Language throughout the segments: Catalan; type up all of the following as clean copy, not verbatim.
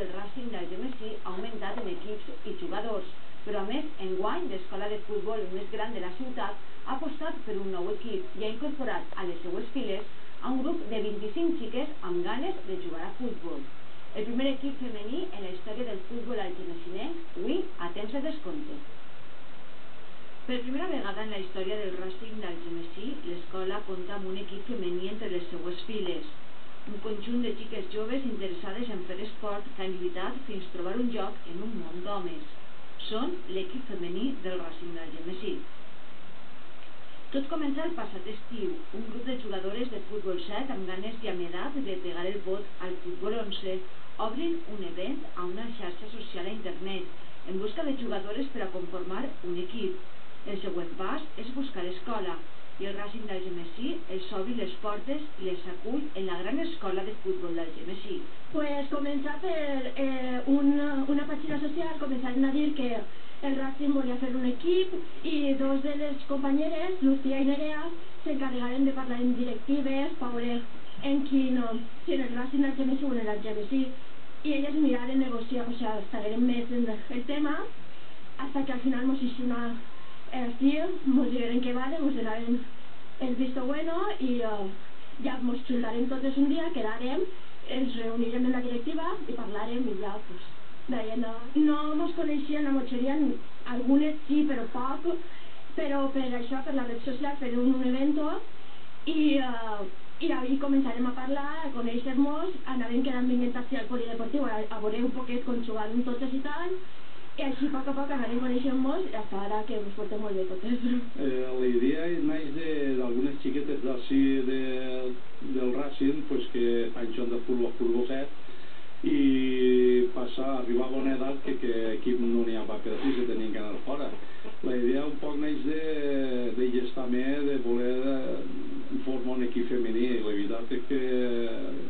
El Racing d'Algemesí ha augmentat en equips i jugadors, però a més, enguany, l'escola de futbol més gran de la ciutat ha apostat per un nou equip i ha incorporat a les seues files a un grup de 25 xiques amb ganes de jugar a futbol. El primer equip femení en la història del futbol algemesinenc, avui a temps de descompte. Per primera vegada en la història del Racing d'Algemesí, l'escola compta amb un equip femení entre les seues files. Un conjunt de xiques joves interessades en fer esport que han lluitat fins trobar un lloc en un món d'homes. Són l'equip femení del Racing d'Algemesí. Tot comença el passat estiu. Un grup de jugadores de futbol 7 amb ganes i amb edat de pegar el bot al futbol 11 obrin un event a una xarxa social a internet en busca de jugadores per a conformar un equip. El següent pas és buscar escola i el Racing d'Algemesí els obri les portes i les acull en la gran escola de futbol d'Algemesí. Pues començar per una pàgina social, començaren a dir que el Racing volia fer un equip i dos de les companyeres, Lucía i Nerea, s'encarregaren de parlar en directives per veure si en el Racing d'Algemesí o en l'Algemesí, i elles miraren negociar, o sea, estigueren més en el tema, hasta que al final mos hicieron así, mos digueren que vale, mos donaven el visto bueno i ja mos juntarem totes un dia, quedarem, ens reunirem en la directiva i parlarem i ja, pues, deien, no mos coneixien, la motxeria, algunes sí, però poc, però per això, per la red social, fer un evento i ahí començarem a parlar, a conèixer-nos, anàvem quedant vinguent així al polideportiu, a veure un poquet com jugàvem totes i tal, i així a poc anarem coneixent-nos i fins ara que ens portem molt bé totes. La idea naix d'algunes xiquetes d'ací del Racing pues, que fan joc de futbol 7 i arribar a bona edat que equip no n'hi ha per fer se tenien que anar fora. La idea un poc naix d'elles també de voler formar un equip femení. La veritat és que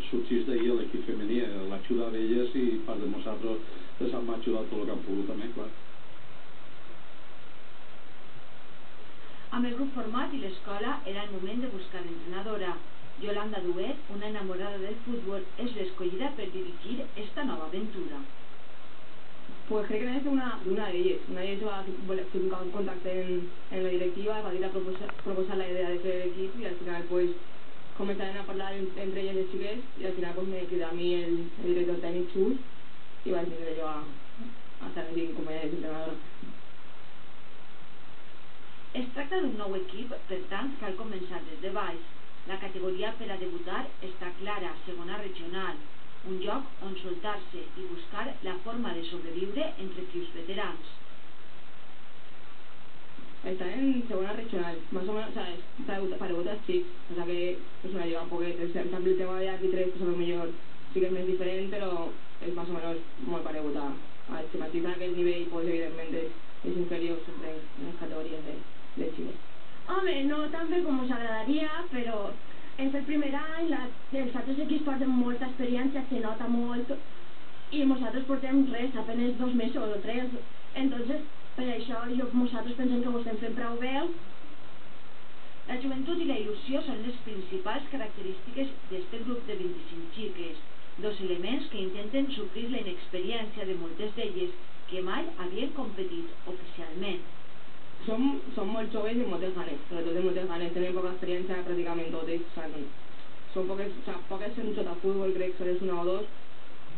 sorgeix d'ahir l'equip femení, l'ajuda d'elles i part de nosaltres les hem ajudat tot el que han pogut també, clar. Amb el grup format i l'escola era el moment de buscar l'entrenadora. Yolanda Duet, una enamorada del fútbol, és l'escollida per dirigir esta nova aventura. Pues crec que n'és una d'elles. Una d'elles va ficar un contacte en la directiva, va dir a proposar la idea de fer l'equip i al final pues començaren a parlar entre elles les xiques i al final pues me quedà a mi el director tècnic Xus i vaig vindre jo a servir com a entrenadora. Es tracta d'un nou equip, per tant cal començar des de baix. La categoria per a debutar està clara, segona regional, un lloc on soltar-se i buscar la forma de sobreviure entre equips veterans. Està en segona regional, más o menos, o sea, para debutar xics, o sea que es una lliga un poquet, el tema de àrbitres pues a lo millor sí que és més diferent, però és más o menos molt paregut a estigmatitzar aquell nivell, pues evidentment és inferior sempre en les categories de xiques. Home, no tan bé com us agradaria, però és el primer any, els altres equips porten molta experiència, se nota molt, i nosaltres portem res, apenas 2 mesos o 3, entonces per això nosaltres pensem que ho estem fent prou bé. La joventut i la il·lusió són les principals característiques d'este grup de 25 xiques, dos elements que intenten suplir la inexperiència de moltes d'elles que mai havien competit oficialment. Som molt joves i moltes ganes, sobretot de moltes ganes, tenen poca experiència pràcticament totes, són poques han jugat a futbol, crec, sols una o dos,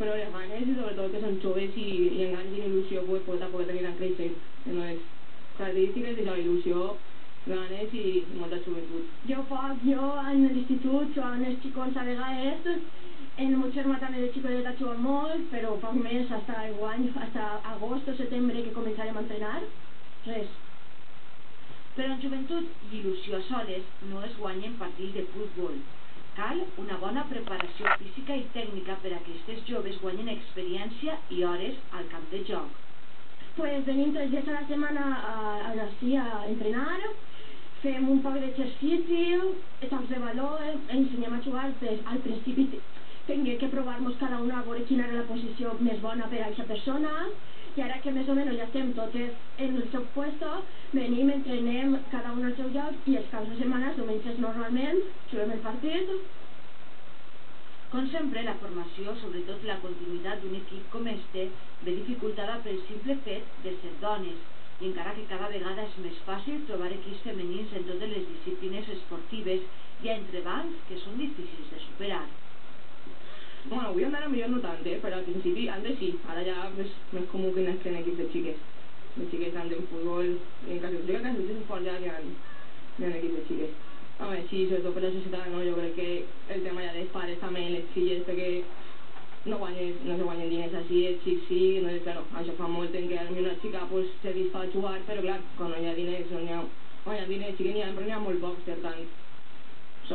però les ganes i sobretot que són joves i en ganes i en il·lusió pues poc a poc aniran creixent. Les característiques de la il·lusió, ganes i molta joventut. Jo en l'institut jugant els xicons a vegades, en el meu germà també de xicodeta juga molt, però poc més, hasta enguany, hasta agost o setembre que començarem a entrenar, res. Però en joventut i il·lusió soles no es guanyen partits de futbol. Cal una bona preparació física i tècnica per a que aquestes joves guanyen experiència i hores al camp de joc. Pues venim 3 dies a la setmana a entrenar, fem un poc d'exercici, jocs de valor, ensenyem a jugar, al principi tingué que provar-nos cada una a veure quina era la posició més bona per a aquesta persona, i ara que més o menys ja estem totes en el seu puesto, venim, entrenem cada un al seu lloc i els caps de setmana, diumenges normalment, juguem el partit Com sempre, la formació, sobretot la continuïtat d'un equip com este, ve dificultada pel simple fet de ser dones, i encara que cada vegada és més fàcil trobar equips femenins en totes les disciplines esportives, hi ha entrebancs que són difícils de superar. Bueno, avui en dia millor no tant, però al principi, antes sí, ara ja és més comú que n'estén equips de xiques. De xiques tant en futbol, en quasi esport ja que hi ha equips de xiques. Home, sí, sobretot per la societat, no? Jo crec que el tema ja dels pares també, les filles, perquè no se guanyen diners així, els xics sí, no, claro, això fa molt en que una xica pues, se disfa a jugar, però clar, quan no hi ha diners, sí que n'hi ha, però n'hi ha molt pocs, per tant,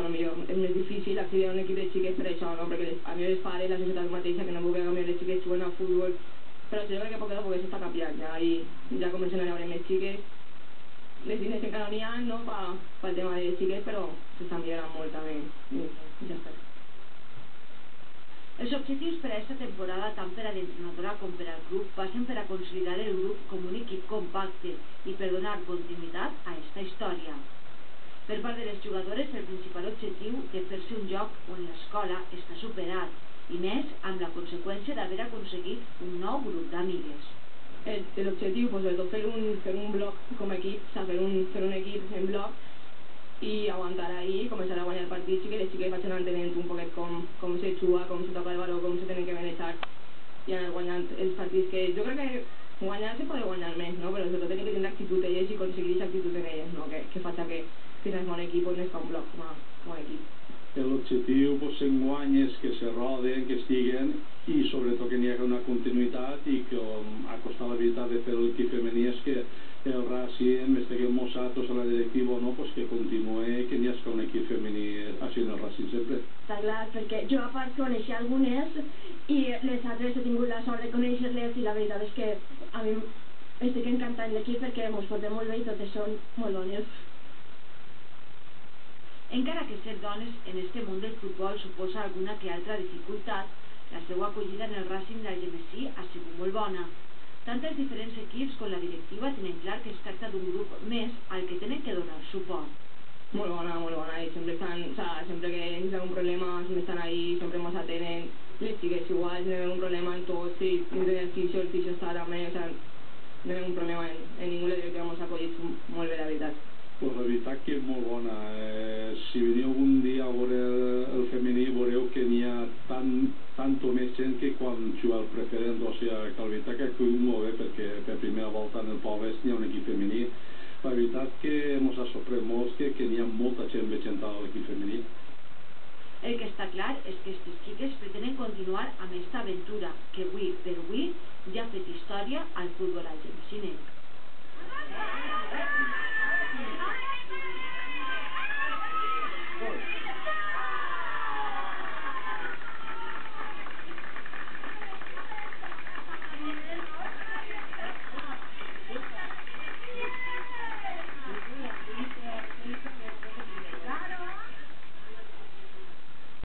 millor és més difícil accedir a un equip de xiques per això, no? Perquè a mi els pares, la societat mateixa, que no vulgui que les xiques juguen al futbol, però jo crec que poc a poc s'està canviant ja, i ja comencen a veure més xiques. Les diners encara no n'hi ha, no, pel tema de les xiques, però s'està millorant molt també, i ja està. Els objectius per a aquesta temporada, tant per a l'entrenadora com per al club, passen per a consolidar el grup com un equip compacte i per donar continuïtat a aquesta història. Per part de les jugadores, el principal objectiu de fer-se un lloc on l'escola està superat, i més amb la conseqüència d'haver aconseguit un nou grup d'amigues. L'objectiu, pues, sobretot fer un bloc com a equip, fer un equip en bloc i aguantar ahí, començar a guanyar partits i que les xiques vagin entenent un poquet com se juga, com se toca el baló, com se tenen que manejar i anar guanyant els partits que jo crec que guanyar se pot guanyar més, no? Però sobretot tenen que tenir actitud elles i aconseguir aquesta actitud en elles, no? Que faci que es fa un equip o no es fa un bloc com a equip. L'objectiu pues, enguany és que se roden, que estiguen i sobretot que n'hi hagi una continuïtat i que ha costat la veritat de fer l'equip femení és que el Racing, més que el Mossatos a la directiva o no, pues que continuï, que n'hi hagi un equip femení així en el Racing sempre. Està clar, perquè jo a part coneixia algunes i les altres he tingut la sort de conèixer-les i la veritat és que a mi estic encantant l'equip perquè ens portem molt bé i totes són molt bones. Encara que ser dones en este món del futbol suposa alguna que altra dificultat, la seva acollida en el Racing d'Algemesí ha sigut molt bona. Tant els diferents equips com la directiva tenen clar que es tracta d'un grup més al que tenen que donar suport. Molt bona, i sempre estan, sempre que hi ha un problema, sempre estan ahí, sempre ens atenen, les xiques igual, si tenen un problema en tot, si tenen el fisio està també, no tenen un problema en ningú, la directiva ens ha acollit molt bé, la veritat. Pues la veritat que és molt bona. Si veniu algun dia a veure el femení veureu que n'hi ha tant o més gent que quan juga el preferent, o sigui que la veritat que acull molt bé perquè per primera volta en el poble n'hi ha un equip femení. La veritat que ens ha sorprès molt que n'hi ha molta gent veient a l'equip femení. El que està clar és que aquestes xiques pretenen continuar amb aquesta aventura que avui per avui ja ha fet història al futbol algemesí.